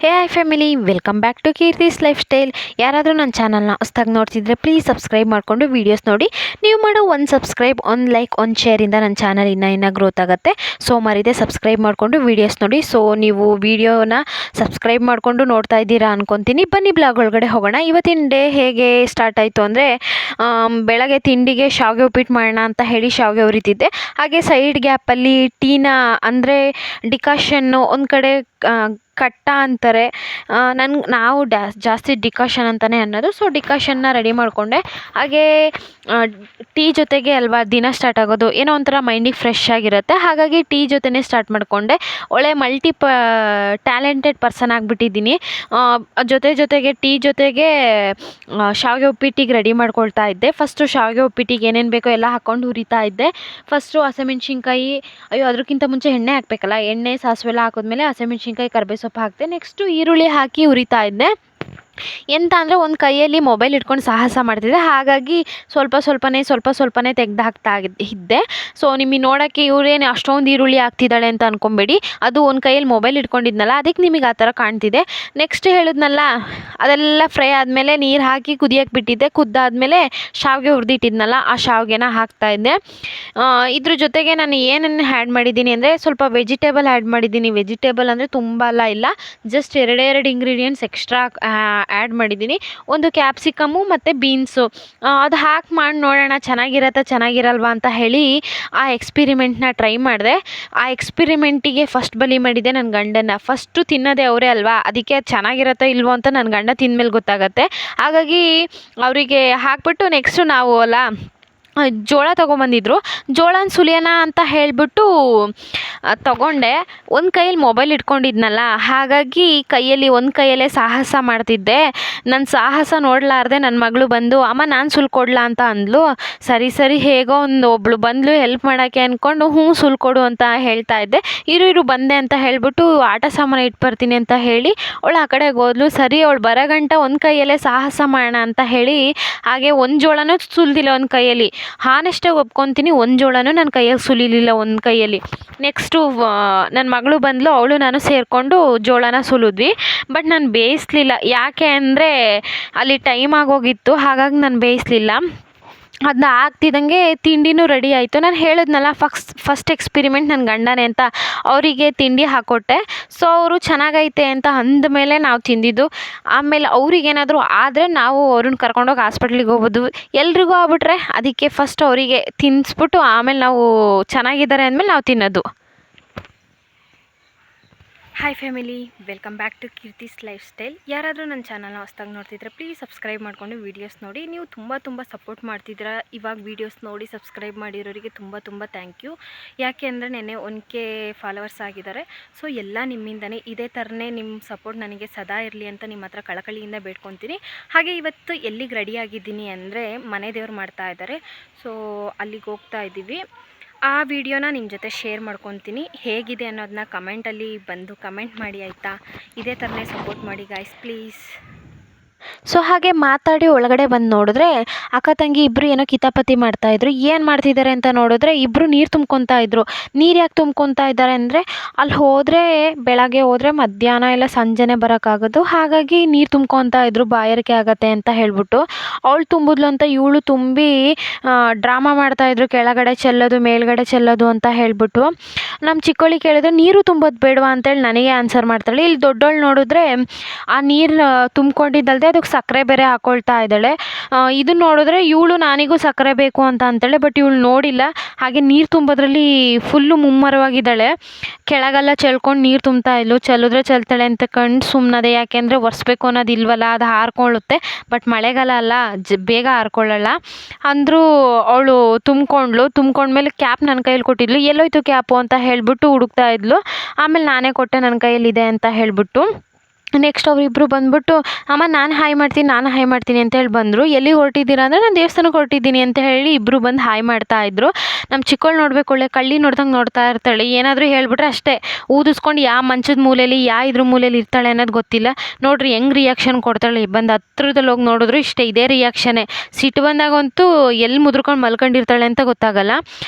Hey hi family, welcome back to Keerthi's lifestyle. ಯಾರಾದರೂ ನನ್ನ ಚಾನಲ್ನ ಹೊಸ್ದಾಗಿ ನೋಡ್ತಿದ್ರೆ ಪ್ಲೀಸ್ ಸಬ್ಸ್ಕ್ರೈಬ್ ಮಾಡಿಕೊಂಡು ವೀಡಿಯೋಸ್ ನೋಡಿ. ನೀವು ಮಾಡೋ ಒಂದು ಸಬ್ಸ್ಕ್ರೈಬ್, ಒಂದು ಲೈಕ್, ಒಂದು ಶೇರಿಂದ ನನ್ನ ಚಾನಲ್ ಇನ್ನೂ ಗ್ರೋತ್ ಆಗುತ್ತೆ. ಸೊ ಮರಿದೆ ಸಬ್ಸ್ಕ್ರೈಬ್ ಮಾಡಿಕೊಂಡು ವೀಡಿಯೋಸ್ ನೋಡಿ. ಸೊ ನೀವು ವೀಡಿಯೋನ ಸಬ್ಸ್ಕ್ರೈಬ್ ಮಾಡಿಕೊಂಡು ನೋಡ್ತಾ ಇದ್ದೀರಾ ಅನ್ಕೊತೀನಿ. ಬನ್ನಿ ಬ್ಲಾಗ್ ಒಳಗಡೆ ಹೋಗೋಣ. ಇವತ್ತಿನ ಡೇ ಹೇಗೆ ಸ್ಟಾರ್ಟ್ ಆಯಿತು ಅಂದರೆ, ಬೆಳಗ್ಗೆ ತಿಂಡಿಗೆ ಶಾವಿಗೆ ಉಪ್ಪಿಟ್ಟು ಮಾಡೋಣ ಅಂತ ಹೇಳಿ ಶಾವಿಗೆ ಹುರಿತಿದ್ದೆ. ಹಾಗೆ ಸೈಡ್ ಗ್ಯಾಪಲ್ಲಿ ಟೀನ ಅಂದರೆ ಡಿಕಾಷನ್ನು ಒಂದು ಕಡೆ ಕಟ್ಟ ಅಂತಾರೆ, ನಾವು ಜಾಸ್ತಿ ಡಿಕಾಷನ್ ಅಂತಲೇ ಅನ್ನೋದು. ಸೊ ಡಿಕಾಷನ್ನ ರೆಡಿ ಮಾಡಿಕೊಂಡೆ. ಹಾಗೇ ಟೀ ಜೊತೆಗೆ ಅಲ್ವಾ ದಿನ ಸ್ಟಾರ್ಟ್ ಆಗೋದು, ಏನೋ ಒಂಥರ ಮೈಂಡಿಗೆ ಫ್ರೆಶ್ ಆಗಿರುತ್ತೆ. ಹಾಗಾಗಿ ಟೀ ಜೊತೆನೇ ಸ್ಟಾರ್ಟ್ ಮಾಡಿಕೊಂಡೆ. ಒಳ್ಳೆ ಟ್ಯಾಲೆಂಟೆಡ್ ಪರ್ಸನ್ ಆಗಿಬಿಟ್ಟಿದ್ದೀನಿ. ಜೊತೆಗೆ ಟೀ ಜೊತೆಗೆ ಶಾವಿಗೆ ಉಪ್ಪಿಟ್ಟಿಗೆ ರೆಡಿ ಮಾಡ್ಕೊಳ್ತಾ ಇದ್ದೆ. ಫಸ್ಟು ಶಾವಿಗೆ ಉಪ್ಪಿಟ್ಟಿಗೆ ಏನೇನು ಬೇಕೋ ಎಲ್ಲ ಹಾಕ್ಕೊಂಡು ಹುರಿತಾ ಇದ್ದೆ. ಫಸ್ಟು ಹಸಿಮೆಣ್ಸಿನ್ಕಾಯಿ, ಅದಕ್ಕಿಂತ ಮುಂಚೆ ಎಣ್ಣೆ ಹಾಕಬೇಕಲ್ಲ, ಎಣ್ಣೆ ಸಾಸಿವೆ ಎಲ್ಲ ಹಾಕಿದ್ಮೇಲೆ ಹಸಿಮೆಣ್ಸಿನ್ಕಾಯಿ, ಕರಿಬೇವು ಸೊಪ್ಪು ಹಾಕಿದೆ. ನೆಕ್ಸ್ಟು ಈರುಳ್ಳಿ ಹಾಕಿ ಹುರಿತಾ ಇದ್ದೆ. ಎಂತ ಅಂದರೆ ಒಂದು ಕೈಯಲ್ಲಿ ಮೊಬೈಲ್ ಇಟ್ಕೊಂಡು ಸಾಹಸ ಮಾಡ್ತಿದ್ದೆ. ಹಾಗಾಗಿ ಸ್ವಲ್ಪನೇ ತೆಗ್ದು ಹಾಕ್ತಾ ಇದ್ದೆ. ಸೊ ನಿಮಗೆ ನೋಡೋಕ್ಕೆ ಇವರೇನು ಅಷ್ಟೊಂದು ಈರುಳ್ಳಿ ಹಾಕ್ತಿದ್ದಾಳೆ ಅಂತ ಅಂದ್ಕೊಂಬೇಡಿ. ಅದು ಒಂದು ಕೈಯಲ್ಲಿ ಮೊಬೈಲ್ ಇಟ್ಕೊಂಡಿದ್ನಲ್ಲ, ಅದಕ್ಕೆ ನಿಮಗೆ ಆ ಥರ ಕಾಣ್ತಿದೆ. ನೆಕ್ಸ್ಟ್ ಹೇಳಿದ್ನಲ್ಲ, ಅದೆಲ್ಲ ಫ್ರೈ ಆದಮೇಲೆ ನೀರು ಹಾಕಿ ಕುದಿಯೋಕ್ಕೆ ಬಿಟ್ಟಿದ್ದೆ. ಕುದ್ದಾದಮೇಲೆ ಶಾವಿಗೆ ಹುರಿದಿಟ್ಟಿದ್ನಲ್ಲ, ಆ ಶಾವಿಗೆನ ಹಾಕ್ತಾಯಿದ್ದೆ. ಇದ್ರ ಜೊತೆಗೆ ನಾನು ಏನನ್ನು ಆ್ಯಡ್ ಮಾಡಿದ್ದೀನಿ ಅಂದರೆ, ಸ್ವಲ್ಪ ವೆಜಿಟೇಬಲ್ ಆ್ಯಡ್ ಮಾಡಿದ್ದೀನಿ. ವೆಜಿಟೇಬಲ್ ಅಂದರೆ ತುಂಬ ಇಲ್ಲ, ಜಸ್ಟ್ ಎರಡೆರಡು ಇಂಗ್ರೀಡಿಯೆಂಟ್ಸ್ ಎಕ್ಸ್ಟ್ರಾ ಆ್ಯಡ್ ಮಾಡಿದ್ದೀನಿ. ಒಂದು ಕ್ಯಾಪ್ಸಿಕಮ್ಮು ಮತ್ತು ಬೀನ್ಸು. ಅದು ಹಾಕಿ ಮಾಡಿ ನೋಡೋಣ ಚೆನ್ನಾಗಿರಲ್ವಾ ಅಂತ ಹೇಳಿ ಆ ಎಕ್ಸ್ಪಿರಿಮೆಂಟ್ನ ಟ್ರೈ ಮಾಡಿದೆ. ಆ ಎಕ್ಸ್ಪಿರಿಮೆಂಟಿಗೆ ಫಸ್ಟ್ ಬಲಿ ಮಾಡಿದೆ ನನ್ನ ಗಂಡನ. ಫಸ್ಟು ತಿನ್ನೋದೇ ಅವರೇ ಅಲ್ವಾ, ಅದಕ್ಕೆ ಚೆನ್ನಾಗಿರತ್ತೋ ಇಲ್ವೋ ಅಂತ ನನ್ನ ಗಂಡ ತಿಂದಮೇಲೆ ಗೊತ್ತಾಗತ್ತೆ. ಹಾಗಾಗಿ ಅವರಿಗೆ ಹಾಕ್ಬಿಟ್ಟು ನೆಕ್ಸ್ಟು ನಾವು ಜೋಳ ತೊಗೊಂಬಂದಿದ್ರು. ಜೋಳನ ಸುಲಿಯೋಣ ಅಂತ ಹೇಳಿಬಿಟ್ಟು ತೊಗೊಂಡೆ. ಒಂದು ಕೈಯಲ್ಲಿ ಮೊಬೈಲ್ ಇಟ್ಕೊಂಡಿದ್ನಲ್ಲ, ಹಾಗಾಗಿ ಒಂದು ಕೈಯಲ್ಲೇ ಸಾಹಸ ಮಾಡ್ತಿದ್ದೆ. ನನ್ನ ಸಾಹಸ ನೋಡಲಾರ್ದೆ ನನ್ನ ಮಗಳು ಬಂದು, ಅಮ್ಮ ನಾನು ಸುಲ್ಕೊಡ್ಲಾ ಅಂತ ಅಂದ್ಲು. ಸರಿ ಹೇಗೋ ಒಬ್ಳು ಬಂದ್ಲು ಹೆಲ್ಪ್ ಮಾಡೋಕ್ಕೆ ಅಂದ್ಕೊಂಡು, ಸುಲ್ಕೊಡು ಅಂತ ಹೇಳ್ತಾ ಇದ್ದೆ. ಇರು ಬಂದೆ ಅಂತ ಹೇಳಿಬಿಟ್ಟು ಆಟ ಸಾಮಾನು ಇಟ್ಟು ಬರ್ತೀನಿ ಅಂತ ಹೇಳಿ ಅವಳು ಆ ಕಡೆಗೆ ಹೋದ್ಲು. ಸರಿ, ಅವಳು ಬರೋಗಂಟ ಒಂದು ಕೈಯಲ್ಲೇ ಸಾಹಸ ಮಾಡೋಣ ಅಂತ ಹೇಳಿ ಹಾಗೆ ಒಂದು ಜೋಳನೂ ಸುಲಿದಿಲ್ಲ ಒಂದು ಕೈಯಲ್ಲಿ. ಹಾನೆಸ್ಟಾಗಿ ಒಪ್ಕೊತೀನಿ, ಒಂದು ಜೋಳನೂ ನನ್ನ ಕೈಯಾಗ ಸುಲಿಲಿಲ್ಲ ಒಂದು ಕೈಯಲ್ಲಿ. ನೆಕ್ಸ್ಟು ನನ್ನ ಮಗಳು ಬಂದಳು, ಅವಳು ನಾನು ಸೇರಿಕೊಂಡು ಜೋಳನ ಸುಲಿದ್ವಿ. ಬಟ್ ನಾನು ಬೇಯಿಸಲಿಲ್ಲ. ಯಾಕೆ ಅಂದರೆ ಅಲ್ಲಿ ಟೈಮ್ ಆಗೋಗಿತ್ತು, ಹಾಗಾಗಿ ನಾನು ಬೇಯಿಸಲಿಲ್ಲ. ಅದನ್ನ ಆಗ್ತಿದ್ದಂಗೆ ತಿಂಡಿನೂ ರೆಡಿ ಆಯಿತು. ನಾನು ಹೇಳಿದ್ನಲ್ಲ, ಫಸ್ಟ್ ಎಕ್ಸ್ಪಿರಿಮೆಂಟ್ ನನ್ನ ಗಂಡನೇ ಅಂತ, ಅವರಿಗೆ ತಿಂಡಿ ಹಾಕ್ಕೊಟ್ಟೆ. ಸೊ ಅವರು ಚೆನ್ನಾಗೈತೆ ಅಂತ ಅಂದಮೇಲೆ ನಾವು ತಿಂದಿದ್ದು. ಆಮೇಲೆ ಅವ್ರಿಗೇನಾದರೂ ಆದರೆ ನಾವು ಅವ್ರನ್ನ ಕರ್ಕೊಂಡೋಗಿ ಹಾಸ್ಪಿಟ್ಲಿಗೆ ಹೋಗ್ಬೋದು. ಎಲ್ರಿಗೂ ಆಗ್ಬಿಟ್ರೆ ಅದಕ್ಕೆ ಫಸ್ಟ್ ಅವರಿಗೆ ತಿನ್ನಿಸ್ಬಿಟ್ಟು ಆಮೇಲೆ ನಾವು ಚೆನ್ನಾಗಿದ್ದಾರೆ ಅಂದಮೇಲೆ ನಾವು ತಿನ್ನೋದು. Hi family, welcome back to Keerthi's lifestyle. ಯಾರಾದರೂ ನನ್ನ ಚಾನಲ್ನ ಹೊಸ್ದಾಗಿ ನೋಡ್ತಿದ್ರೆ ಪ್ಲೀಸ್ ಸಬ್ಸ್ಕ್ರೈಬ್ ಮಾಡಿಕೊಂಡು ವೀಡಿಯೋಸ್ ನೋಡಿ. ನೀವು ತುಂಬ ಸಪೋರ್ಟ್ ಮಾಡ್ತಿದ್ದೀರಾ. ಇವಾಗ ವೀಡಿಯೋಸ್ ನೋಡಿ ಸಬ್ಸ್ಕ್ರೈಬ್ ಮಾಡಿರೋರಿಗೆ ತುಂಬ ಥ್ಯಾಂಕ್ ಯು. ಯಾಕೆ ಅಂದರೆ ನೆನ್ನೆ 1K ಫಾಲೋವರ್ಸ್ ಆಗಿದ್ದಾರೆ. ಸೊ ಎಲ್ಲ ನಿಮ್ಮಿಂದನೇ, ಇದೇ ಥರನೇ ನಿಮ್ಮ ಸಪೋರ್ಟ್ ನನಗೆ ಸದಾ ಇರಲಿ ಅಂತ ನಿಮ್ಮ ಹತ್ರ ಕಳಕಳಿಯಿಂದ ಬೇಡ್ಕೊತೀನಿ. ಹಾಗೆ ಇವತ್ತು ಎಲ್ಲಿಗೆ ರೆಡಿ ಆಗಿದ್ದೀನಿ ಅಂದರೆ, ಮನೆ ದೇವ್ರು ಮಾಡ್ತಾ ಇದ್ದಾರೆ. ಸೊ ಅಲ್ಲಿಗೆ ಹೋಗ್ತಾ ಇದ್ದೀವಿ. ಆ ವಿಡಿಯೋನ ನಿಮ್ಮ ಜೊತೆ ಶೇರ್ ಮಾಡ್ಕೊತೀನಿ. ಹೇಗಿದೆ ಅನ್ನೋದನ್ನ ಕಮೆಂಟಲ್ಲಿ ಬಂದು ಕಮೆಂಟ್ ಮಾಡಿ, ಆಯಿತಾ? ಇದೇ ಥರನೇ ಸಪೋರ್ಟ್ ಮಾಡಿ ಗಾಯ್ಸ್, ಪ್ಲೀಸ್. ಸೊ ಹಾಗೆ ಮಾತಾಡಿ ಒಳಗಡೆ ಬಂದು ನೋಡಿದ್ರೆ ಅಕ್ಕ ತಂಗಿ ಇಬ್ಬರು ಏನೋ ಕಿತಾಪತಿ ಮಾಡ್ತಾಯಿದ್ರು. ಏನು ಮಾಡ್ತಿದ್ದಾರೆ ಅಂತ ನೋಡಿದ್ರೆ ಇಬ್ಬರು ನೀರು ತುಂಬ್ಕೊತಾ ಇದ್ರು. ನೀರು ಯಾಕೆ ತುಂಬ್ಕೊತಾ ಇದ್ದಾರೆ ಅಂದರೆ, ಅಲ್ಲಿ ಹೋದರೆ ಬೆಳಗ್ಗೆ ಹೋದರೆ ಮಧ್ಯಾಹ್ನ ಇಲ್ಲ ಸಂಜೆನೇ ಬರೋಕ್ಕಾಗೋದು. ಹಾಗಾಗಿ ನೀರು ತುಂಬ್ಕೊತಾ ಇದ್ರು, ಬಾಯಾರಿಕೆ ಆಗತ್ತೆ ಅಂತ ಹೇಳ್ಬಿಟ್ಟು. ಅವಳು ತುಂಬಿದ್ಲು ಅಂತ ಇವಳು ತುಂಬಿ ಡ್ರಾಮಾ ಮಾಡ್ತಾಯಿದ್ರು, ಕೆಳಗಡೆ ಚೆಲ್ಲೋದು ಮೇಲ್ಗಡೆ ಚೆಲ್ಲೋದು ಅಂತ ಹೇಳ್ಬಿಟ್ಟು. ನಮ್ಮ ಚಿಕ್ಕವಳಿಗೆ ಕೇಳಿದ್ರೆ ನೀರು ತುಂಬೋದು ಬೇಡವಾ ಅಂತೇಳಿ ನನಗೆ ಆನ್ಸರ್ ಮಾಡ್ತಾಳೆ. ಇಲ್ಲಿ ದೊಡ್ಡವಳು ನೋಡಿದ್ರೆ ಆ ನೀರು ತುಂಬ್ಕೊಂಡಿದ್ದಲ್ದೆ ಅದಕ್ಕೆ ಸಕ್ಕರೆ ಬೇರೆ ಹಾಕ್ಕೊಳ್ತಾ ಇದ್ದಾಳೆ. ಇದನ್ನು ನೋಡಿದ್ರೆ ಇವಳು ನನಗೂ ಸಕ್ಕರೆ ಬೇಕು ಅಂತ ಅಂತಾಳೆ. ಬಟ್ ಇವಳು ನೋಡಿಲ್ಲ. ಹಾಗೆ ನೀರು ತುಂಬೋದ್ರಲ್ಲಿ ಫುಲ್ಲು ಮುಮ್ಮರವಾಗಿದ್ದಾಳೆ. ಕೆಳಗೆಲ್ಲ ಚೆಲ್ಕೊಂಡು ನೀರು ತುಂಬ್ತಾ ಇದ್ಲು. ಚೆಲ್ಲಿದ್ರೆ ಚೆಲ್ತಾಳೆ ಅಂತ ಕಂಡು ಸುಮ್ಮನದೆ. ಯಾಕೆಂದರೆ ಒರೆಸ್ಬೇಕು ಅನ್ನೋದು ಇಲ್ವಲ್ಲ, ಅದು ಹಾರ್ಕೊಳ್ಳುತ್ತೆ. ಬಟ್ ಮಳೆಗಾಲ ಅಲ್ಲ, ಬೇಗ ಹಾರ್ಕೊಳ್ಳಲ್ಲ ಅಂದರೂ ಅವಳು ತುಂಬ್ಕೊಂಡ್ಮೇಲೆ ಕ್ಯಾಪ್ ನನ್ನ ಕೈಯಲ್ಲಿ ಕೊಟ್ಟಿದ್ಲು. ಎಲ್ಲೋಯ್ತು ಕ್ಯಾಪು ಅಂತ ಹೇಳ್ಬಿಟ್ಟು ಹುಡುಕ್ತಾ ಇದ್ಲು. ಆಮೇಲೆ ನಾನೇ ಕೊಟ್ಟೆ, ನನ್ನ ಕೈಯಲ್ಲಿದೆ ಅಂತ ಹೇಳ್ಬಿಟ್ಟು. ನೆಕ್ಸ್ಟ್ ಅವರಿಬ್ಬರು ಬಂದುಬಿಟ್ಟು, ಅಮ್ಮ ನಾನು ಹಾಯ್ ಮಾಡ್ತೀನಿ ಅಂತ ಹೇಳಿ ಬಂದರು. ಎಲ್ಲಿಗೆ ಹೊರಟಿದ್ದೀರಾ ಅಂದರೆ, ನಾನು ದೇವಸ್ಥಾನಕ್ಕೆ ಹೊರಟಿದ್ದೀನಿ ಅಂತ ಹೇಳಿ ಇಬ್ಬರು ಬಂದು ಹಾಯ್ ಮಾಡ್ತಾಯಿದ್ರು. ನಮ್ಮ ಚಿಕ್ಕವಳು ನೋಡಬೇಕು, ಒಳ್ಳೆ ಕಳ್ಳಿ ನೋಡ್ದಂಗೆ ನೋಡ್ತಾ ಇರ್ತಾಳೆ. ಏನಾದರೂ ಹೇಳ್ಬಿಟ್ರೆ ಅಷ್ಟೇ ಊದಿಸ್ಕೊಂಡು ಯಾವ ಮಂಚದ ಮೂಲೆಯಲ್ಲಿ ಇದ್ರ ಮೂಲೆಯಲ್ಲಿ ಇರ್ತಾಳೆ ಅನ್ನೋದು ಗೊತ್ತಿಲ್ಲ. ನೋಡ್ರಿ ಹೆಂಗೆ ರಿಯಾಕ್ಷನ್ ಕೊಡ್ತಾಳೆ. ಬಂದು ಹತ್ರದಲ್ಲಿ ಹೋಗಿ ನೋಡಿದ್ರು ಇದೇ ರಿಯಾಕ್ಷನ್ನೇ. ಸಿಟ್ಟು ಬಂದಾಗಂತೂ ಎಲ್ಲಿ ಮುದ್ರಕೊಂಡು ಮಲ್ಕೊಂಡಿರ್ತಾಳೆ ಅಂತ ಗೊತ್ತಾಗಲ್ಲ.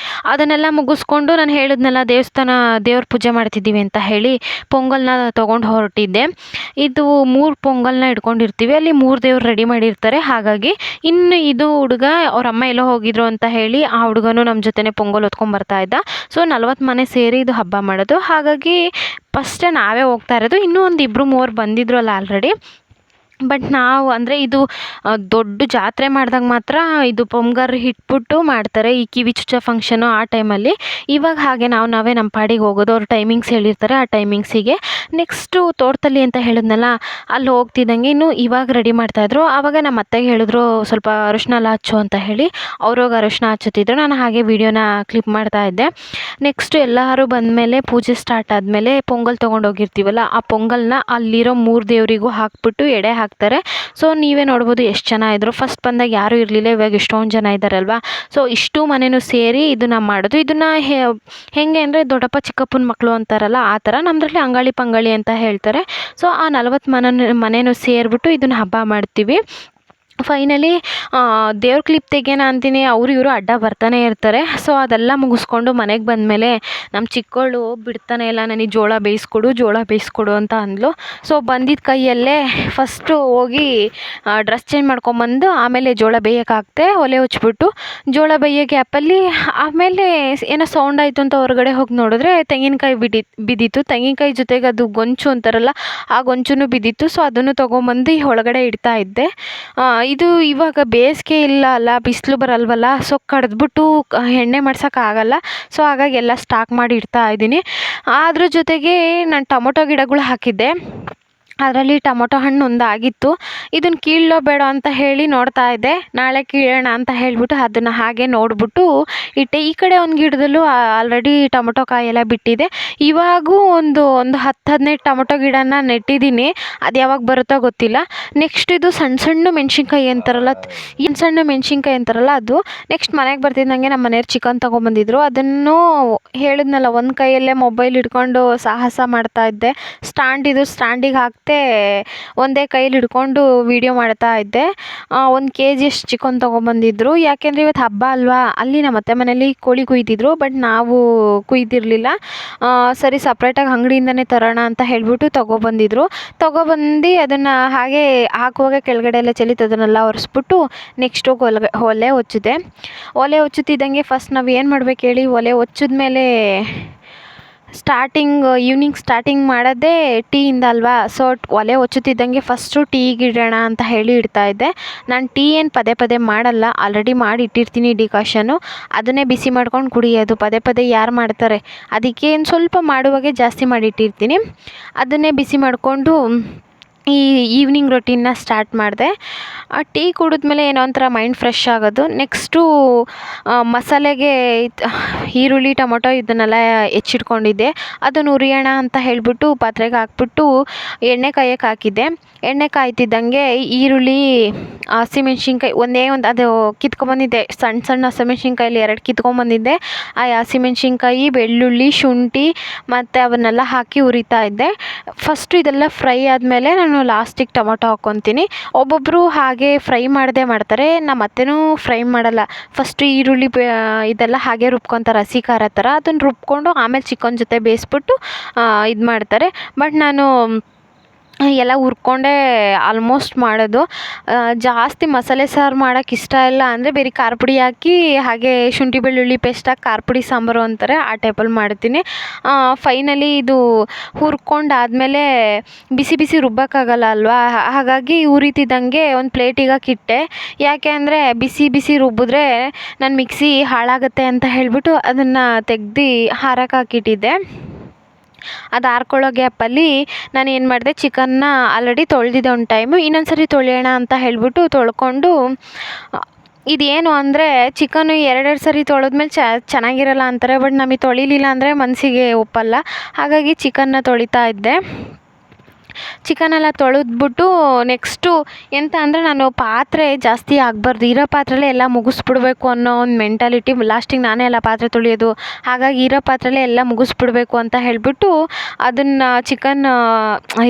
ಅದನ್ನೆಲ್ಲ ಮುಗಿಸ್ಕೊಂಡು ನಾನು ಹೇಳಿದ್ನಲ್ಲ ದೇವ್ರ ಪೂಜೆ ಮಾಡ್ತಿದ್ದೀವಿ ಅಂತ ಹೇಳಿ ಪೊಂಗಲ್ನ ತೊಗೊಂಡು ಹೊರಟಿದ್ದೆ. ಇದು 3 ಪೊಂಗಲ್ನ ಇಟ್ಕೊಂಡಿರ್ತೀವಿ. ಅಲ್ಲಿ 3 ದೇವ್ರು ರೆಡಿ ಮಾಡಿರ್ತಾರೆ. ಹಾಗಾಗಿ ಇನ್ನು ಇದು ಹುಡುಗ ಅವ್ರ ಅಮ್ಮ ಎಲ್ಲೋ ಹೋಗಿದ್ರು ಅಂತ ಹೇಳಿ ಆ ಹುಡುಗನು ನಮ್ಮ ಜೊತೆನೇ ಪೊಂಗಲ್ ಹೊತ್ಕೊಂಡ್ ಬರ್ತಾ ಇದ್ದ. ಸೊ 40 ಮನೆ ಸೇರಿ ಇದು ಹಬ್ಬ ಮಾಡೋದು. ಹಾಗಾಗಿ ಫಸ್ಟೇ ನಾವೇ ಹೋಗ್ತಾ ಇರೋದು. ಇನ್ನೂ ಒಂದು 2-3 ಬಂದಿದ್ರು ಅಲ್ಲ ಆಲ್ರೆಡಿ. ಬಟ್ ನಾವು ಅಂದರೆ ಇದು ದೊಡ್ಡ ಜಾತ್ರೆ ಮಾಡಿದಾಗ ಮಾತ್ರ ಇದು ಪೊಂಗರ್ ಇಟ್ಬಿಟ್ಟು ಮಾಡ್ತಾರೆ, ಈ ಕಿವಿ ಚುಚ್ಚೋ ಫಂಕ್ಷನು ಆ ಟೈಮಲ್ಲಿ. ಇವಾಗ ಹಾಗೆ ನಾವೇ ನಮ್ಮ ಪಾಡಿಗೆ ಹೋಗೋದು. ಅವ್ರು ಟೈಮಿಂಗ್ಸ್ ಹೇಳಿರ್ತಾರೆ, ಆ ಟೈಮಿಂಗ್ಸಿಗೆ. ನೆಕ್ಸ್ಟು ತೋಟದಲ್ಲಿ ಅಂತ ಹೇಳಿದ್ನಲ್ಲ, ಅಲ್ಲಿ ಹೋಗ್ತಿದ್ದಂಗೆ ಇನ್ನು ಇವಾಗ ರೆಡಿ ಮಾಡ್ತಾಯಿದ್ರು. ಆವಾಗ ನಮ್ಮ ಅತ್ತೆಗೆ ಹೇಳಿದ್ರು ಸ್ವಲ್ಪ ಅರಿಶಿನ ಎಲ್ಲ ಹಚ್ಚು ಅಂತ ಹೇಳಿ. ಅವ್ರೋಗಿ ಅರಿಶಿನ ಹಚ್ಚುತ್ತಿದ್ರು, ನಾನು ಹಾಗೆ ವೀಡಿಯೋನ ಕ್ಲಿಪ್ ಮಾಡ್ತಾ ಇದ್ದೆ. ನೆಕ್ಸ್ಟು ಎಲ್ಲರೂ ಬಂದಮೇಲೆ ಪೂಜೆ ಸ್ಟಾರ್ಟ್ ಆದಮೇಲೆ ಪೊಂಗಲ್ ತೊಗೊಂಡೋಗಿರ್ತೀವಲ್ಲ, ಆ ಪೊಂಗಲ್ನ ಅಲ್ಲಿರೋ 3 ದೇವರಿಗೂ ಹಾಕ್ಬಿಟ್ಟು ಎಡೆ ಹಾಕ್ತಾರೆ. ಸೊ ನೀವೇ ನೋಡ್ಬೋದು ಎಷ್ಟು ಜನ ಇದ್ದರು. ಫಸ್ಟ್ ಬಂದಾಗ ಯಾರೂ ಇರಲಿಲ್ಲ, ಇವಾಗ ಇಷ್ಟೊಂದು ಜನ ಇದ್ದಾರಲ್ವ. ಸೊ ಇಷ್ಟು ಮನೆಯೂ ಸೇರಿ ಇದನ್ನು ಮಾಡೋದು. ಇದನ್ನು ಹೇಗೆ ಅಂದರೆ ದೊಡ್ಡಪ್ಪ ಚಿಕ್ಕಪ್ಪನ ಮಕ್ಕಳು ಅಂತಾರಲ್ಲ, ಆ ಥರ. ನಮ್ಮದ್ರಲ್ಲಿ ಅಂಗಾಳಿ ಪಂಗಾಳಿ ಅಂತ ಹೇಳ್ತಾರೆ. ಸೊ ಆ 40 ಮನೆಯೂ ಸೇರಿಬಿಟ್ಟು ಇದನ್ನು ಹಬ್ಬ ಮಾಡ್ತೀವಿ. ಫೈನಲಿ ದೇವ್ರ ಕ್ಲಿಪ್ ತೆಗೆಯೋಣ ಅಂತೀನಿ, ಅವರು ಇವರು ಅಡ್ಡ ಬರ್ತಾನೆ ಇರ್ತಾರೆ. ಸೊ ಅದೆಲ್ಲ ಮುಗಿಸ್ಕೊಂಡು ಮನೆಗೆ ಬಂದಮೇಲೆ ನಮ್ಮ ಚಿಕ್ಕವಳು ಬಿಡ್ತಾನೆ ಇಲ್ಲ, ನನಗೆ ಜೋಳ ಬೇಯಿಸ್ಕೊಡು ಅಂತ ಅಂದ್ಲು. ಸೊ ಬಂದಿದ್ದ ಕೈಯಲ್ಲೇ ಫಸ್ಟು ಹೋಗಿ ಡ್ರೆಸ್ ಚೇಂಜ್ ಮಾಡ್ಕೊಂಬಂದು ಆಮೇಲೆ ಜೋಳ ಬೇಯೋಕೆ ಹಾಕ್ತೆ. ಒಲೆ ಹಚ್ಬಿಟ್ಟು ಜೋಳ ಬೇಯೋ ಗ್ಯಾಪಲ್ಲಿ ಆಮೇಲೆ ಏನೋ ಸೌಂಡ್ ಆಯಿತು ಅಂತ ಹೊರಗಡೆ ಹೋಗಿ ನೋಡಿದ್ರೆ ತೆಂಗಿನಕಾಯಿ ಬಿದ್ದಿತ್ತು. ತೆಂಗಿನಕಾಯಿ ಜೊತೆಗೆ ಅದು ಗೊಂಚು ಅಂತಾರಲ್ಲ, ಆ ಗೊಂಚೂ ಬಿದ್ದಿತ್ತು. ಸೊ ಅದನ್ನು ತೊಗೊಂಬಂದು ಒಳಗಡೆ ಇಡ್ತಾ ಇದ್ದೆ. ಇದು ಇವಾಗ ಬೇಸಿಗೆ ಇಲ್ಲ ಅಲ್ಲ, ಬಿಸಿಲು ಬರಲ್ವಲ್ಲ. ಸೊ ಕಡ್ದ್ಬಿಟ್ಟು ಎಣ್ಣೆ ಮಾಡ್ಸೋಕ್ಕಾಗಲ್ಲ. ಸೊ ಹಾಗಾಗಿ ಎಲ್ಲ ಸ್ಟಾಕ್ ಮಾಡಿ ಇಡ್ತಾ ಇದ್ದೀನಿ. ಅದ್ರ ಜೊತೆಗೆ ನಾನು ಟೊಮೊಟೊ ಗಿಡಗಳು ಹಾಕಿದ್ದೆ. ಅದರಲ್ಲಿ ಟೊಮೊಟೊ ಹಣ್ಣು ಒಂದು ಆಗಿತ್ತು. ಇದನ್ನು ಕೀಳೋ ಬೇಡ ಅಂತ ಹೇಳಿ ನೋಡ್ತಾ ಇದ್ದೆ. ನಾಳೆ ಕೀಳೋಣ ಅಂತ ಹೇಳಿಬಿಟ್ಟು ಅದನ್ನು ಹಾಗೆ ನೋಡಿಬಿಟ್ಟು ಇಟ್ಟೆ. ಈ ಕಡೆ ಒಂದು ಗಿಡದಲ್ಲೂ ಆಲ್ರೆಡಿ ಟೊಮೊಟೊ ಕಾಯೆಲ್ಲ ಬಿಟ್ಟಿದೆ. ಇವಾಗೂ ಒಂದು 10-15 ಟೊಮೊಟೊ ಗಿಡನ ನೆಟ್ಟಿದ್ದೀನಿ. ಅದು ಯಾವಾಗ ಬರುತ್ತೋ ಗೊತ್ತಿಲ್ಲ. ನೆಕ್ಸ್ಟ್ ಇದು ಸಣ್ಣ ಮೆಣಸಿನ್ಕಾಯಿ ಅಂತಾರಲ್ಲ, ಅದು. ನೆಕ್ಸ್ಟ್ ಮನೆಗೆ ಬರ್ತಿದ್ದಂಗೆ ನಮ್ಮ ಮನೆಯವ್ರು ಚಿಕನ್ ತೊಗೊಂಬಂದಿದ್ರು. ಅದನ್ನು ಹೇಳಿದ್ನಲ್ಲ, ಒಂದು ಕೈಯಲ್ಲೇ ಮೊಬೈಲ್ ಹಿಡ್ಕೊಂಡು ಸಾಹಸ ಮಾಡ್ತಾ ಇದ್ದೆ. ಸ್ಟ್ಯಾಂಡಿಗೆ ಹಾಕ್ತೆ, ಒಂದೇ ಕೈಲಿ ಹಿಡ್ಕೊಂಡು ವೀಡಿಯೋ ಮಾಡ್ತಾ ಇದ್ದೆ. 1 kg ಅಷ್ಟು ಚಿಕನ್ ತೊಗೊಂಬಂದಿದ್ರು. ಯಾಕೆಂದರೆ ಇವತ್ತು ಹಬ್ಬ ಅಲ್ವಾ, ಅಲ್ಲಿ ನಮ್ಮ ಅತ್ತೆ ಮನೇಲಿ ಕೋಳಿ ಕುಯ್ದಿದ್ರು. ಬಟ್ ನಾವು ಕುಯ್ದಿರಲಿಲ್ಲ. ಸರಿ ಸಪ್ರೇಟಾಗಿ ಅಂಗಡಿಯಿಂದನೇ ತರೋಣ ಅಂತ ಹೇಳಿಬಿಟ್ಟು ತೊಗೊಬಂದು ಅದನ್ನು ಹಾಗೆ ಹಾಕುವಾಗ ಕೆಳಗಡೆ ಎಲ್ಲ ಚೆಲ್ಲಿತ್ತು. ಅದನ್ನೆಲ್ಲ ಒರೆಸ್ಬಿಟ್ಟು ನೆಕ್ಸ್ಟ್ ಹೋಗಿ ಒಲೆ ಹೊಚ್ಚಿದೆ. ಒಲೆ ಹೊಚ್ಚುತ್ತಿದ್ದಂಗೆ ಫಸ್ಟ್ ನಾವು ಏನು ಮಾಡ್ಬೇಕು ಹೇಳಿ, ಒಲೆ ಹೊಚ್ಚಿದ್ಮೇಲೆ ಈವ್ನಿಂಗ್ ಸ್ಟಾರ್ಟಿಂಗ್ ಮಾಡೋದೇ ಟೀಯಿಂದ ಅಲ್ವಾ. ಸೊ ಒಲೆ ಹೊಚ್ಚುತ್ತಿದ್ದಂಗೆ ಫಸ್ಟು ಟೀಗೆ ಇಡೋಣ ಅಂತ ಹೇಳಿ ಇಡ್ತಾಯಿದ್ದೆ. ನಾನು ಟೀ ಏನು ಪದೇ ಮಾಡಲ್ಲ, ಆಲ್ರೆಡಿ ಮಾಡಿ ಇಟ್ಟಿರ್ತೀನಿ ಡಿಕಾಷನ್ನು. ಅದನ್ನೇ ಬಿಸಿ ಮಾಡ್ಕೊಂಡು ಕುಡಿಯೋದು. ಪದೇ ಯಾರು ಮಾಡ್ತಾರೆ, ಅದಕ್ಕೆ ಒಂದು ಸ್ವಲ್ಪ ಮಾಡುವಾಗೆ ಜಾಸ್ತಿ ಮಾಡಿಟ್ಟಿರ್ತೀನಿ. ಅದನ್ನೇ ಬಿಸಿ ಮಾಡಿಕೊಂಡು ಈ ಈವ್ನಿಂಗ್ ರೊಟೀನ್ನ ಸ್ಟಾರ್ಟ್ ಮಾಡಿದೆ. ಟೀ ಕುಡಿದ್ಮೇಲೆ ಏನೋ ಒಂಥರ ಮೈಂಡ್ ಫ್ರೆಶ್ ಆಗೋದು. ನೆಕ್ಸ್ಟು ಮಸಾಲೆಗೆ ಈರುಳ್ಳಿ ಟೊಮೊಟೊ ಇದನ್ನೆಲ್ಲ ಹೆಚ್ಚಿಟ್ಕೊಂಡಿದ್ದೆ. ಅದನ್ನು ಹುರಿಯೋಣ ಅಂತ ಹೇಳಿಬಿಟ್ಟು ಪಾತ್ರೆಗೆ ಹಾಕ್ಬಿಟ್ಟು ಎಣ್ಣೆ ಕಾಯಕ್ಕೆ ಹಾಕಿದ್ದೆ. ಎಣ್ಣೆ ಕಾಯ್ತಿದ್ದಂಗೆ ಈರುಳ್ಳಿ, ಹಸಿಮೆಣ್ಸಿನ್ಕಾಯಿ ಅದು ಕಿತ್ಕೊಂಬಂದಿದ್ದೆ. ಸಣ್ಣ ಹಸಿಮೆಣ್ಸಿನ್ಕಾಯಲ್ಲಿ 2 ಕಿತ್ಕೊಂಬಂದಿದ್ದೆ. ಆ ಹಸಿಮೆಣ್ಸಿನ್ಕಾಯಿ, ಬೆಳ್ಳುಳ್ಳಿ, ಶುಂಠಿ ಮತ್ತು ಅವನ್ನೆಲ್ಲ ಹಾಕಿ ಹುರಿತಾ ಇದ್ದೆ. ಫಸ್ಟು ಇದೆಲ್ಲ ಫ್ರೈ ಆದಮೇಲೆ ನಾನು ಲಾಸ್ಟಿಗೆ ಟೊಮೊಟೊ ಹಾಕ್ಕೊತೀನಿ. ಒಬ್ಬೊಬ್ಬರು ಹಾಗೆ ಫ್ರೈ ಮಾಡದೆ ಮಾಡ್ತಾರೆ, ನಮ್ಮ ಅತ್ತೆನೂ ಫ್ರೈ ಮಾಡಲ್ಲ. ಫಸ್ಟು ಈರುಳ್ಳಿ ಇದೆಲ್ಲ ಹಾಗೆ ರುಬ್ಕೊತಾರೆ, ಹಸಿ ಖಾರ ಥರ. ಅದನ್ನು ರುಬ್ಕೊಂಡು ಆಮೇಲೆ ಚಿಕನ್ ಜೊತೆ ಬೇಯಿಸ್ಬಿಟ್ಟು ಇದು ಮಾಡ್ತಾರೆ. ಬಟ್ ನಾನು ಎಲ್ಲ ಹುರ್ಕೊಂಡೇ ಆಲ್ಮೋಸ್ಟ್ ಮಾಡೋದು. ಜಾಸ್ತಿ ಮಸಾಲೆ ಸಾರು ಮಾಡೋಕ್ಕೆ ಇಷ್ಟ ಇಲ್ಲ ಅಂದರೆ ಬೇರೆ ಖಾರ ಪುಡಿ ಹಾಕಿ ಹಾಗೆ ಶುಂಠಿ ಬೆಳ್ಳುಳ್ಳಿ ಪೇಸ್ಟ್ ಹಾಕಿ ಖಾರ ಪುಡಿ ಸಾಂಬಾರು ಅಂತಾರೆ, ಆ ಟೈಪಲ್ಲಿ ಮಾಡ್ತೀನಿ. ಫೈನಲಿ ಇದು ಹುರ್ಕೊಂಡಾದಮೇಲೆ ಬಿಸಿ ರುಬ್ಬೋಕ್ಕಾಗಲ್ಲ ಅಲ್ವಾ. ಹಾಗಾಗಿ ಉರಿತಿದ್ದಂಗೆ ಒಂದು ಪ್ಲೇಟಿಗೆ ಹಾಕಿಟ್ಟೆ. ಯಾಕೆ ಅಂದರೆ ಬಿಸಿ ರುಬ್ಬಿದ್ರೆ ನನ್ನ ಮಿಕ್ಸಿ ಹಾಳಾಗುತ್ತೆ ಅಂತ ಹೇಳಿಬಿಟ್ಟು ಅದನ್ನು ತೆಗ್ದು ಹಾರಕ್ಕೆ ಹಾಕಿಟ್ಟಿದ್ದೆ. ಅದು ಆರ್ಕೊಳ್ಳೋ ಗ್ಯಾಪಲ್ಲಿ ನಾನು ಏನು ಮಾಡಿದೆ, ಚಿಕನ್ನ ಆಲ್ರೆಡಿ ತೊಳೆದಿದ್ದೆ ಒಂದು ಟೈಮು. ಇನ್ನೊಂದು ಸರಿ ತೊಳೆಯೋಣ ಅಂತ ಹೇಳಿಬಿಟ್ಟು ತೊಳ್ಕೊಂಡು, ಇದೇನು ಅಂದರೆ ಚಿಕನ್ನು 2 ಸರಿ ತೊಳೆದ್ಮೇಲೆ ಚೆನ್ನಾಗಿರಲ್ಲ ಅಂತಾರೆ. ಬಟ್ ನಮಗೆ ತೊಳಿಲಿಲ್ಲ ಅಂದರೆ ಮನಸ್ಸಿಗೆ ಒಪ್ಪಲ್ಲ. ಹಾಗಾಗಿ ಚಿಕನ್ನ ತೊಳಿತಾ ಇದ್ದೆ. ಚಿಕನೆಲ್ಲ ತೊಳೆದ್ಬಿಟ್ಟು ನೆಕ್ಸ್ಟು ಎಂತ ಅಂದರೆ, ನಾನು ಪಾತ್ರೆ ಜಾಸ್ತಿ ಆಗಬಾರ್ದು, ಇರೋ ಪಾತ್ರೆಲೇ ಎಲ್ಲ ಮುಗಿಸ್ಬಿಡ್ಬೇಕು ಅನ್ನೋ ಒಂದು ಮೆಂಟಾಲಿಟಿ. ಲಾಸ್ಟಿಗೆ ನಾನೇ ಎಲ್ಲ ಪಾತ್ರೆ ತೊಳೆಯೋದು. ಹಾಗಾಗಿ ಇರೋ ಪಾತ್ರೆಲೇ ಎಲ್ಲ ಮುಗಿಸ್ಬಿಡ್ಬೇಕು ಅಂತ ಹೇಳಿಬಿಟ್ಟು ಅದನ್ನು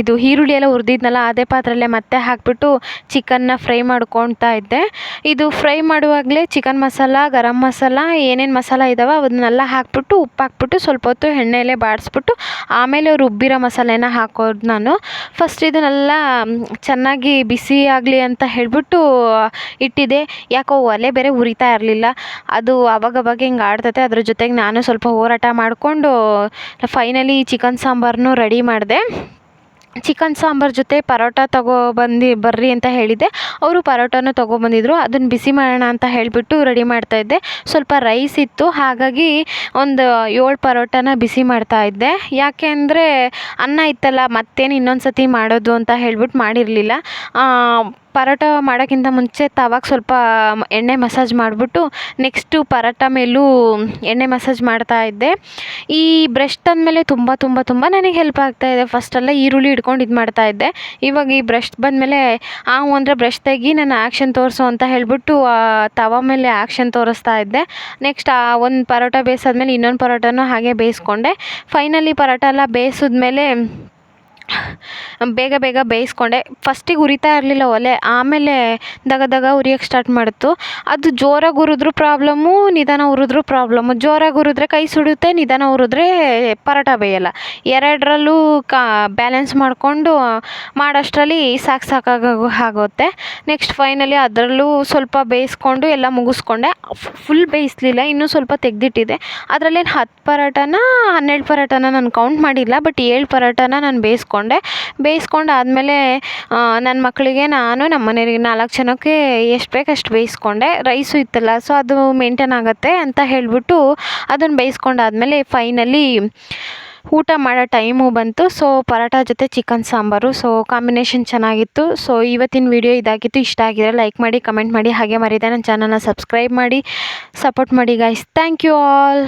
ಇದು ಈರುಳ್ಳಿ ಎಲ್ಲ ಹುರಿದಿದ್ನಲ್ಲ, ಅದೇ ಪಾತ್ರೆಲೇ ಮತ್ತೆ ಹಾಕಿಬಿಟ್ಟು ಚಿಕನ್ನ ಫ್ರೈ ಮಾಡ್ಕೊಳ್ತಾ ಇದ್ದೆ. ಇದು ಫ್ರೈ ಮಾಡುವಾಗಲೇ ಚಿಕನ್ ಮಸಾಲ, ಗರಂ ಮಸಾಲ, ಏನೇನು ಮಸಾಲ ಇದ್ದಾವೆ ಅದನ್ನೆಲ್ಲ ಹಾಕ್ಬಿಟ್ಟು ಉಪ್ಪು ಹಾಕ್ಬಿಟ್ಟು ಸ್ವಲ್ಪ ಹೊತ್ತು ಎಣ್ಣೆಯಲ್ಲೇ ಬಾಡಿಸ್ಬಿಟ್ಟು ಆಮೇಲೆ ರುಬ್ಬಿರೋ ಮಸಾಲೆನ ಹಾಕೋದು ನಾನು. ಫಸ್ಟ್ ಇದನ್ನೆಲ್ಲ ಚೆನ್ನಾಗಿ ಬಿಸಿ ಆಗಲಿ ಅಂತ ಹೇಳಿಬಿಟ್ಟು ಇಟ್ಟಿದ್ದೆ. ಯಾಕೋ ಒಲೆ ಬೇರೆ ಉರಿತಾ ಇರಲಿಲ್ಲ. ಅದು ಅವಾಗವಾಗ ಹಿಂಗೆ ಆಡ್ತೈತೆ. ಅದ್ರ ಜೊತೆಗೆ ನಾನು ಸ್ವಲ್ಪ ಹೋರಾಟ ಮಾಡಿಕೊಂಡು ಫೈನಲಿ ಚಿಕನ್ ಸಾಂಬಾರನ್ನು ರೆಡಿ ಮಾಡಿದೆ. ಚಿಕನ್ ಸಾಂಬಾರು ಜೊತೆ ಪರೋಟ ಬರ್ರಿ ಅಂತ ಹೇಳಿದ್ದೆ. ಅವರು ಪರೋಟನೂ ತೊಗೊಬಂದಿದ್ರು. ಅದನ್ನು ಬಿಸಿ ಮಾಡೋಣ ಅಂತ ಹೇಳಿಬಿಟ್ಟು ರೆಡಿ ಮಾಡ್ತಾಯಿದ್ದೆ. ಸ್ವಲ್ಪ ರೈಸ್ ಇತ್ತು, ಹಾಗಾಗಿ ಒಂದು 7 ಪರೋಟನ ಬಿಸಿ ಮಾಡ್ತಾಯಿದ್ದೆ. ಯಾಕೆ ಅಂದರೆ ಅನ್ನ ಇತ್ತಲ್ಲ, ಮತ್ತೇನು ಇನ್ನೊಂದು ಸತಿ ಮಾಡೋದು ಅಂತ ಹೇಳ್ಬಿಟ್ಟು ಮಾಡಿರಲಿಲ್ಲ. ಪರೋಟ ಮಾಡೋಕ್ಕಿಂತ ಮುಂಚೆ ತವಾಗೆ ಸ್ವಲ್ಪ ಎಣ್ಣೆ ಮಸಾಜ್ ಮಾಡಿಬಿಟ್ಟು ನೆಕ್ಸ್ಟು ಪರೋಟ ಮೇಲೂ ಎಣ್ಣೆ ಮಸಾಜ್ ಮಾಡ್ತಾಯಿದ್ದೆ. ಈ ಬ್ರಷ್ ತಂದಮೇಲೆ ತುಂಬ ನನಗೆ ಹೆಲ್ಪ್ ಆಗ್ತಾಯಿದೆ. ಫಸ್ಟೆಲ್ಲ ಈರುಳ್ಳಿ ಹಿಡ್ಕೊಂಡು ಇದು ಮಾಡ್ತಾಯಿದ್ದೆ. ಇವಾಗ ಈ ಬ್ರಷ್ ಬಂದಮೇಲೆ ಅಂದರೆ ಬ್ರಷ್ ತೆಗಿ, ನಾನು ಆ್ಯಕ್ಷನ್ ತೋರಿಸು ಅಂತ ಹೇಳಿಬಿಟ್ಟು ತವ ಮೇಲೆ ಆ್ಯಕ್ಷನ್ ತೋರಿಸ್ತಾ ಇದ್ದೆ. ನೆಕ್ಸ್ಟ್ ಒಂದು ಪರೋಟ ಬೇಯಿಸಾದ್ಮೇಲೆ ಇನ್ನೊಂದು ಪರೋಟನೂ ಹಾಗೆ ಬೇಯಿಸ್ಕೊಂಡೆ. ಫೈನಲಿ ಪರೋಟ ಎಲ್ಲ ಬೇಯಿಸಿದ್ಮೇಲೆ ಬೇಗ ಬೇಯಿಸ್ಕೊಂಡೆ. ಫಸ್ಟಿಗೆ ಉರಿತಾ ಇರಲಿಲ್ಲ ಒಲೆ, ಆಮೇಲೆ ದಗ ಉರಿಯೋಕ್ಕೆ ಸ್ಟಾರ್ಟ್ ಮಾಡಿತು. ಅದು ಜೋರಾಗಿ ಉರಿದ್ರೂ ಪ್ರಾಬ್ಲಮ್ಮು, ನಿಧಾನ ಉರಿದ್ರೂ ಪ್ರಾಬ್ಲಮ್ಮು. ಜೋರಾಗಿ ಉರಿದ್ರೆ ಕೈ ಸುಡುತ್ತೆ, ನಿಧಾನ ಉರಿದ್ರೆ ಪರೋಟ ಬೇಯಲ್ಲ. ಎರಡರಲ್ಲೂ ಬ್ಯಾಲೆನ್ಸ್ ಮಾಡಿಕೊಂಡು ಮಾಡೋಷ್ಟರಲ್ಲಿ ಸಾಕಾಗುತ್ತೆ. ನೆಕ್ಸ್ಟ್ ಫೈನಲಿ ಅದರಲ್ಲೂ ಸ್ವಲ್ಪ ಬೇಯಿಸ್ಕೊಂಡು ಎಲ್ಲ ಮುಗಿಸ್ಕೊಂಡೆ. ಫುಲ್ ಬೇಯಿಸಲಿಲ್ಲ, ಇನ್ನೂ ಸ್ವಲ್ಪ ತೆಗೆದಿಟ್ಟಿದ್ದೆ. ಅದರಲ್ಲೇನು 10 ಪರೋಟನ 12 ಪರೋಟನ ನಾನು ಕೌಂಟ್ ಮಾಡಿಲ್ಲ, ಬಟ್ 7 ಪರೋಟನ ನಾನು ಬೇಯಿಸ್ಕೊಂಡು ಆದಮೇಲೆ ನನ್ನ ಮಕ್ಕಳಿಗೆ, ನಾನು ನಮ್ಮ ಮನೆಯವರಿಗೆ 4 ಜನಕ್ಕೆ ಎಷ್ಟು ಬೇಕು ಅಷ್ಟು ಬೇಯಿಸ್ಕೊಂಡೆ. ರೈಸು ಇತ್ತಲ್ಲ, ಸೊ ಅದು ಮೇಂಟೈನ್ ಆಗುತ್ತೆ ಅಂತ ಹೇಳಿಬಿಟ್ಟು ಅದನ್ನು ಬೇಯಿಸ್ಕೊಂಡಾದ್ಮೇಲೆ ಫೈನಲಿ ಊಟ ಮಾಡೋ ಟೈಮು ಬಂತು. ಸೊ ಪರೋಟ ಜೊತೆ ಚಿಕನ್ ಸಾಂಬಾರು, ಸೊ ಕಾಂಬಿನೇಷನ್ ಚೆನ್ನಾಗಿತ್ತು. ಸೊ ಇವತ್ತಿನ ವಿಡಿಯೋ ಇದಾಗಿತ್ತು. ಇಷ್ಟ ಆಗಿದ್ರೆ ಲೈಕ್ ಮಾಡಿ, ಕಮೆಂಟ್ ಮಾಡಿ, ಹಾಗೆ ಮರೀದೆ ನನ್ನ ಚಾನಲ್ನ ಸಬ್ಸ್ಕ್ರೈಬ್ ಮಾಡಿ ಸಪೋರ್ಟ್ ಮಾಡಿ ಗೈಸ್. Thank you all.